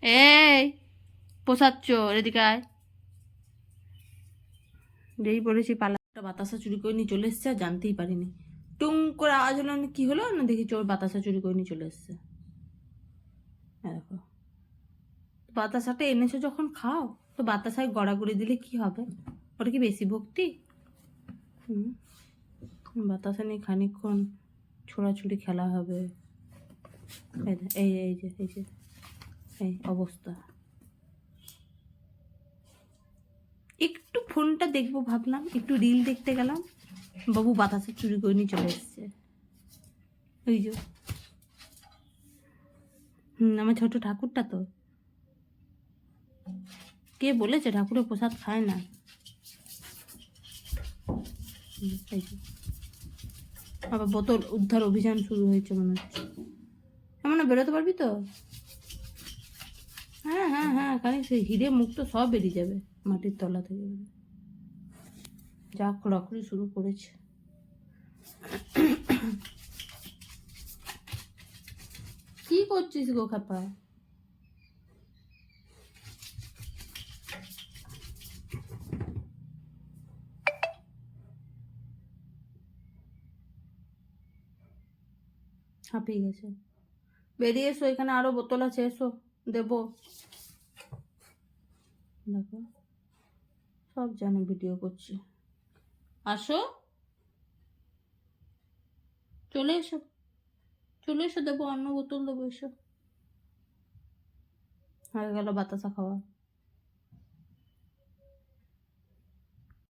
এই পোষার চোর, এদিকে আয়। যেই পড়েছি পালা, একটা বাতাসা চুরি করে নিয়ে চলে এসছে, আর জানতেই পারিনি। টুং করে আওয়াজ হলো, কি হলো না দেখি চোর বাতাসা চুরি করে নিয়ে চলে এসছে। হ্যাঁ দেখো, বাতাসাটা এনেছো যখন খাও, তো বাতাসায় গড়াগড়ি দিলে কি হবে? ওটা কি বেশি ভক্তি? বাতাসা নিয়ে খানিকক্ষণ ছোড়াছুড়ি খেলা হবে। এই এই যে এই যে এই অবস্থা। একটু ফোনটা দেখবো ভাবলাম, একটু রিল দেখতে গেলাম, বাবু বাতাসা চুরি করে নিয়ে চলে এসছে। ওই যে আমার ছোট ঠাকুরটা তো, কে বলেছে ঠাকুরের প্রসাদ খায় না? আবার বোতল উদ্ধার অভিযান শুরু হয়েছে মনে হচ্ছে। এমন বেরোতে পারবি তো? হ্যাঁ হ্যাঁ হ্যাঁ, খানিক সেই হিরে মুক্ত সব বেরিয়ে যাবে মাটির তলা থেকে। যা খোঁড়াখুড়ি শুরু করেছে। কি করছিস গো খাপা? হাঁপিয়ে গেছে। বেরিয়ে এসো, এখানে আরো বোতল আছে, এসো দেবো। দেখো সব জানে ভিডিও করছে। আসো, চলে এসো, চলে এসো, দেবো অন্য বোতল দেবো, এসো। হয়ে গেল বাতাসা খাওয়া।